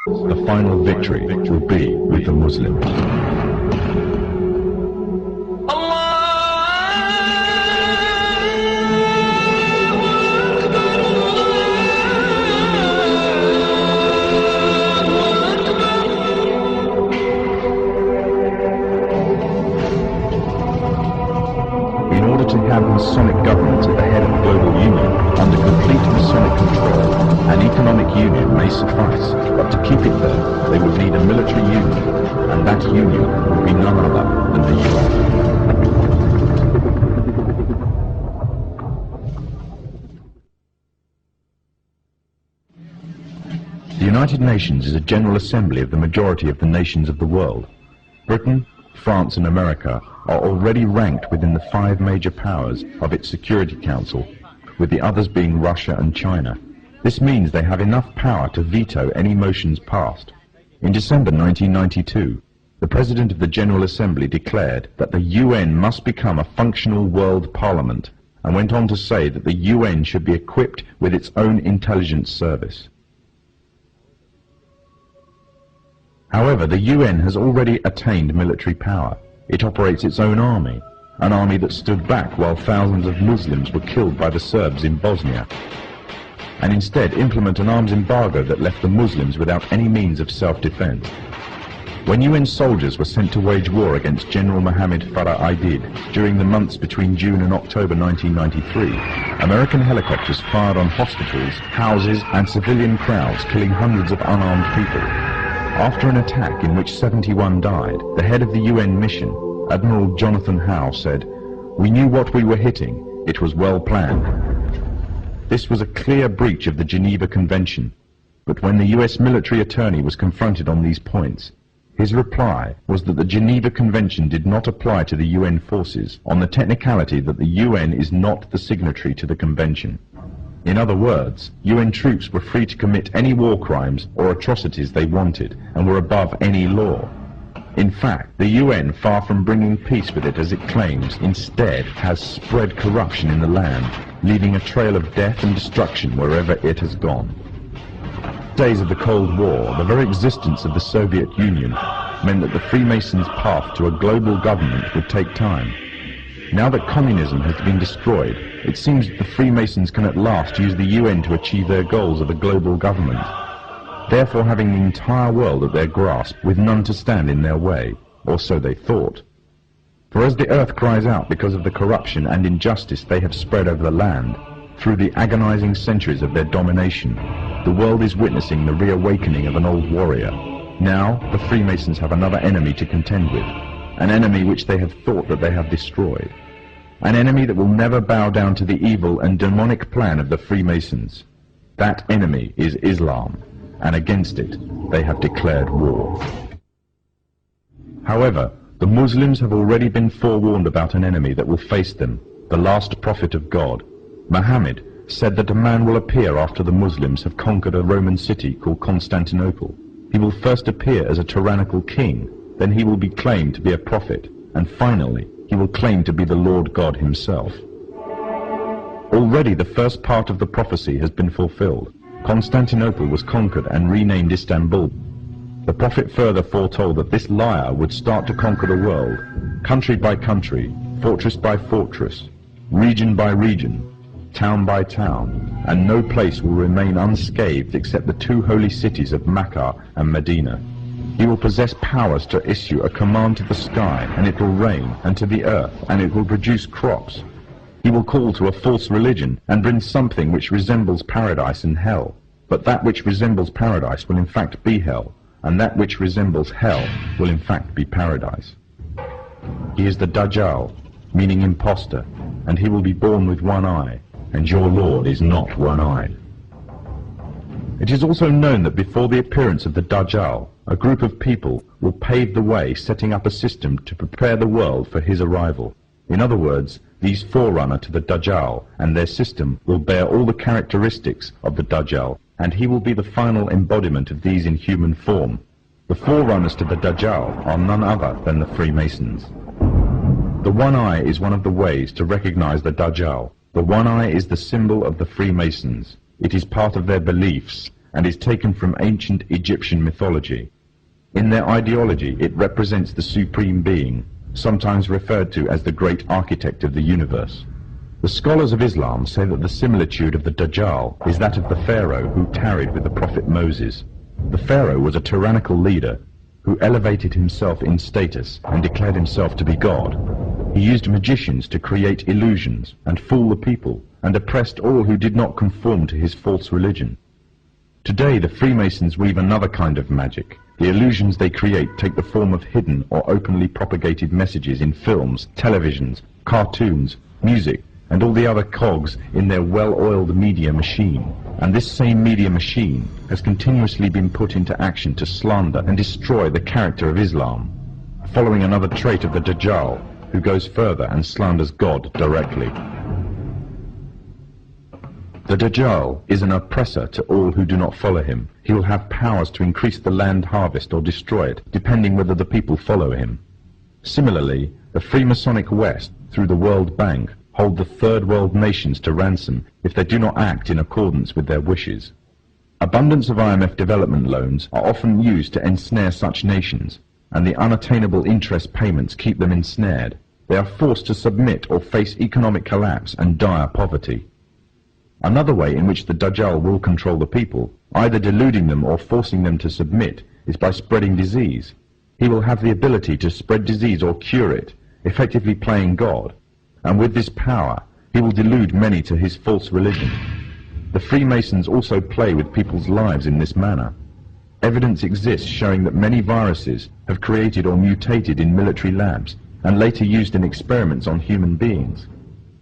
The final victory will be with the Muslims. In order to have Masonic governments at the head of the global union, under complete Masonic control, an economic union may suffice, but to keep it there, they would need a military union, and that union would be none other than the UN. The United Nations is a general assembly of the majority of the nations of the world. Britain, France and America are already ranked within the 5 major powers of its Security Council, with the others being Russia and China. This means they have enough power to veto any motions passed. In December 1992, the President of the General Assembly declared that the UN must become a functional world parliament, and went on to say that the UN should be equipped with its own intelligence service. However, the UN has already attained military power. It operates its own army, an army that stood back while thousands of Muslims were killed by the Serbs in Bosnia, and instead implement an arms embargo that left the Muslims without any means of self-defense. When UN soldiers were sent to wage war against General Mohammed Farah Aidid during the months between June and October 1993, American helicopters fired on hospitals, houses and civilian crowds, killing hundreds of unarmed people. After an attack in which 71 died, the head of the UN mission, Admiral Jonathan Howe, said, "We knew what we were hitting. It was well planned." This was a clear breach of the Geneva Convention, but when the US military attorney was confronted on these points, his reply was that the Geneva Convention did not apply to the UN forces on the technicality that the UN is not the signatory to the convention. In other words, UN troops were free to commit any war crimes or atrocities they wanted and were above any law. In fact, the UN, far from bringing peace with it as it claims, instead has spread corruption in the land, leaving a trail of death and destruction wherever it has gone. Days of the Cold War, the very existence of the Soviet Union meant that the Freemasons' path to a global government would take time. Now that communism has been destroyed, it seems that the Freemasons can at last use the UN to achieve their goals of a global government, therefore having the entire world at their grasp with none to stand in their way, or so they thought. For as the earth cries out because of the corruption and injustice they have spread over the land, through the agonizing centuries of their domination, the world is witnessing the reawakening of an old warrior. Now the Freemasons have another enemy to contend with, an enemy which they have thought that they have destroyed. An enemy that will never bow down to the evil and demonic plan of the Freemasons. That enemy is Islam, and against it they have declared war. However, the Muslims have already been forewarned about an enemy that will face them, the last prophet of God. Muhammad said that a man will appear after the Muslims have conquered a Roman city called Constantinople. He will first appear as a tyrannical king, then he will be claimed to be a prophet, and finally he will claim to be the Lord God himself. Already the first part of the prophecy has been fulfilled. Constantinople was conquered and renamed Istanbul. The prophet further foretold that this liar would start to conquer the world, country by country, fortress by fortress, region by region, town by town, and no place will remain unscathed except the 2 holy cities of Mecca and Medina. He will possess powers to issue a command to the sky, and it will rain, and to the earth, and it will produce crops. He will call to a false religion, and bring something which resembles paradise and hell. But that which resembles paradise will in fact be hell, and that which resembles hell will in fact be paradise. He is the Dajjal, meaning imposter, and he will be born with one eye, and your Lord is not one-eyed. It is also known that before the appearance of the Dajjal, a group of people will pave the way, setting up a system to prepare the world for his arrival. In other words, these forerunner to the Dajjal and their system will bear all the characteristics of the Dajjal, and he will be the final embodiment of these in human form. The forerunners to the Dajjal are none other than the Freemasons. The one eye is one of the ways to recognize the Dajjal. The one eye is the symbol of the Freemasons. It is part of their beliefs, and is taken from ancient Egyptian mythology. In their ideology, it represents the supreme being, sometimes referred to as the great architect of the universe. The scholars of Islam say that the similitude of the Dajjal is that of the Pharaoh who tarried with the prophet Moses. The Pharaoh was a tyrannical leader who elevated himself in status and declared himself to be God. He used magicians to create illusions and fool the people, and oppressed all who did not conform to his false religion. Today the Freemasons weave another kind of magic. The illusions they create take the form of hidden or openly propagated messages in films, televisions, cartoons, music, and all the other cogs in their well-oiled media machine. And this same media machine has continuously been put into action to slander and destroy the character of Islam, following another trait of the Dajjal, who goes further and slanders God directly. The Dajjal is an oppressor to all who do not follow him. He will have powers to increase the land harvest or destroy it, depending whether the people follow him. Similarly, the Freemasonic West, through the World Bank, hold the third world nations to ransom if they do not act in accordance with their wishes. Abundance of IMF development loans are often used to ensnare such nations, and the unattainable interest payments keep them ensnared. They are forced to submit or face economic collapse and dire poverty. Another way in which the Dajjal will control the people, either deluding them or forcing them to submit, is by spreading disease. He will have the ability to spread disease or cure it, effectively playing God, and with this power he will delude many to his false religion. The Freemasons also play with people's lives in this manner. Evidence exists showing that many viruses have created or mutated in military labs and later used in experiments on human beings.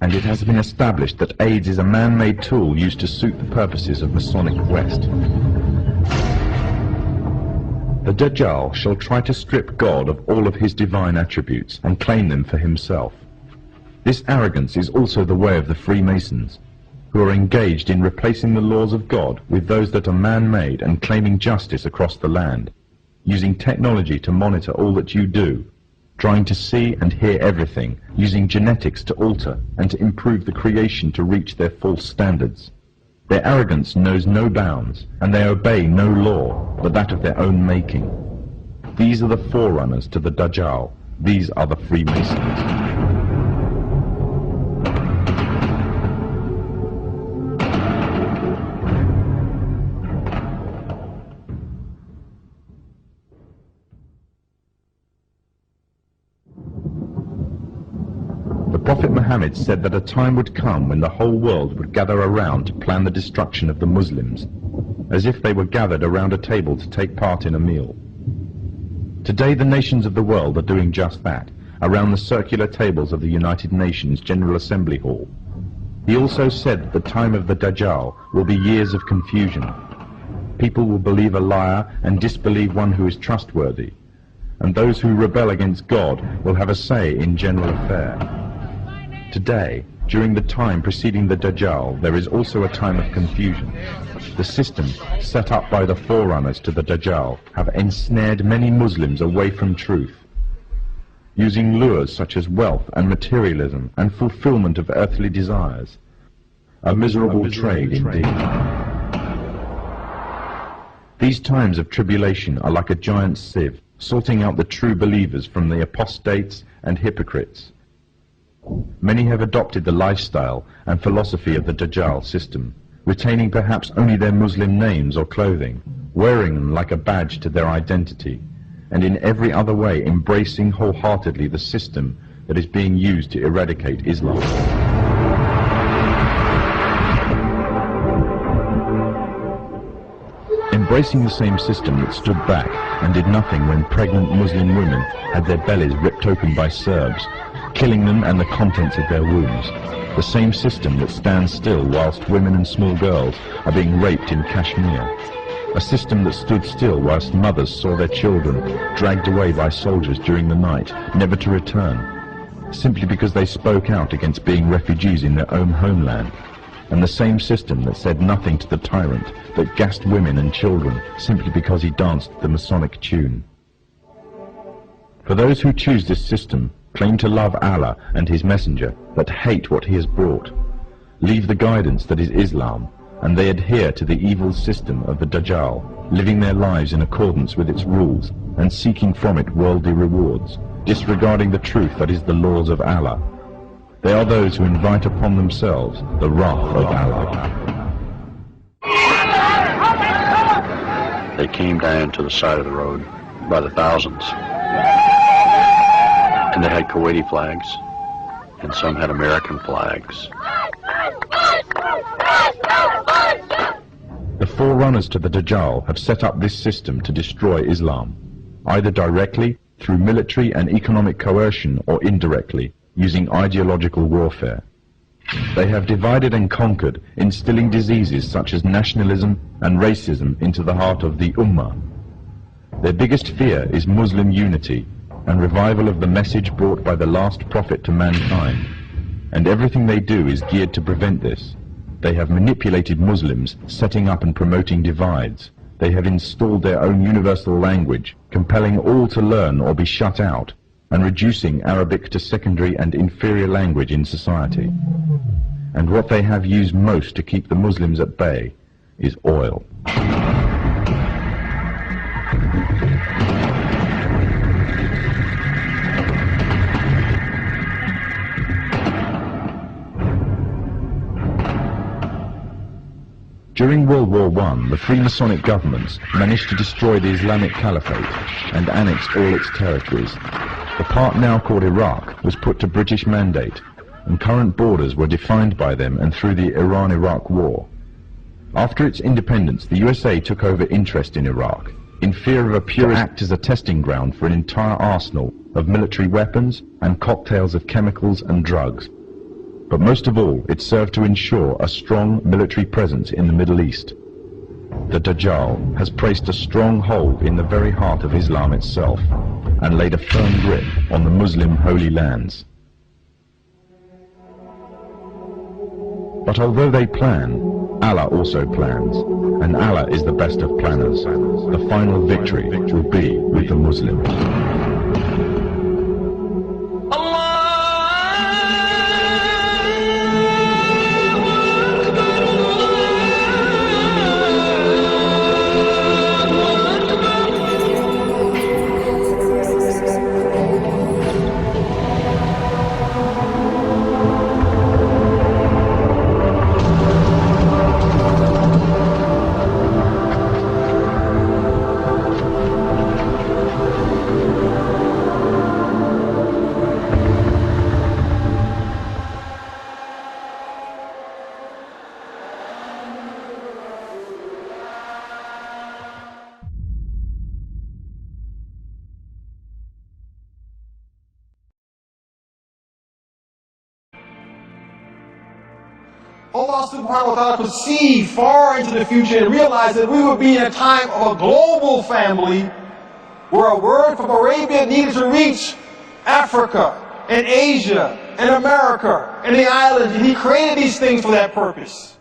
And it has been established that AIDS is a man-made tool used to suit the purposes of Masonic West. The Dajjal shall try to strip God of all of his divine attributes and claim them for himself. This arrogance is also the way of the Freemasons, who are engaged in replacing the laws of God with those that are man-made and claiming justice across the land, using technology to monitor all that you do, trying to see and hear everything, using genetics to alter and to improve the creation to reach their false standards. Their arrogance knows no bounds, and they obey no law but that of their own making. These are the forerunners to the Dajjal. These are the Freemasons. Prophet Muhammad said that a time would come when the whole world would gather around to plan the destruction of the Muslims, as if they were gathered around a table to take part in a meal. Today the nations of the world are doing just that, around the circular tables of the United Nations General Assembly Hall. He also said that the time of the Dajjal will be years of confusion. People will believe a liar and disbelieve one who is trustworthy, and those who rebel against God will have a say in general affair. Today, during the time preceding the Dajjal, there is also a time of confusion. The system set up by the forerunners to the Dajjal have ensnared many Muslims away from truth, using lures such as wealth and materialism and fulfillment of earthly desires. A miserable trade indeed. These times of tribulation are like a giant sieve, sorting out the true believers from the apostates and hypocrites. Many have adopted the lifestyle and philosophy of the Dajjal system, retaining perhaps only their Muslim names or clothing, wearing them like a badge to their identity, and in every other way embracing wholeheartedly the system that is being used to eradicate Islam. Embracing the same system that stood back and did nothing when pregnant Muslim women had their bellies ripped open by Serbs, killing them and the contents of their wombs. The same system that stands still whilst women and small girls are being raped in Kashmir. A system that stood still whilst mothers saw their children dragged away by soldiers during the night, never to return, simply because they spoke out against being refugees in their own homeland. And the same system that said nothing to the tyrant, that gassed women and children simply because he danced the Masonic tune. For those who choose this system, claim to love Allah and His Messenger, but hate what He has brought, leave the guidance that is Islam, and they adhere to the evil system of the Dajjal, living their lives in accordance with its rules and seeking from it worldly rewards, disregarding the truth that is the laws of Allah. They are those who invite upon themselves the wrath of Allah. They came down to the side of the road by the thousands, and they had Kuwaiti flags, and some had American flags. The forerunners to the Dajjal have set up this system to destroy Islam, either directly, through military and economic coercion, or indirectly, using ideological warfare. They have divided and conquered, instilling diseases such as nationalism and racism into the heart of the Ummah. Their biggest fear is Muslim unity and revival of the message brought by the last prophet to mankind, and everything they do is geared to prevent this. They have manipulated Muslims, setting up and promoting divides. They have installed their own universal language, compelling all to learn or be shut out, and reducing Arabic to secondary and inferior language in society. And what they have used most to keep the Muslims at bay is oil. During World War I, the Freemasonic governments managed to destroy the Islamic Caliphate and annex all its territories. The part now called Iraq was put to British mandate, and current borders were defined by them and through the Iran-Iraq War. After its independence, the USA took over interest in Iraq, in fear of a pure act as a testing ground for an entire arsenal of military weapons and cocktails of chemicals and drugs. But most of all, it served to ensure a strong military presence in the Middle East. The Dajjal has placed a strong hold in the very heart of Islam itself and laid a firm grip on the Muslim holy lands. But although they plan, Allah also plans, and Allah is the best of planners. The final victory will be with the Muslims. Allah subhanahu wa ta'ala could see far into the future and realize that we would be in a time of a global family where a word from Arabia needed to reach Africa and Asia and America and the islands, and He created these things for that purpose.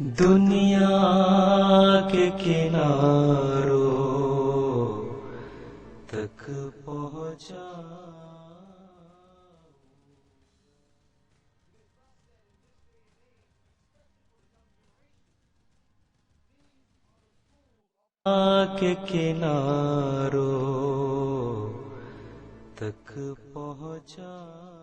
दुनिया के किनारों तक पहुंचा के किनारों तक पहुंचा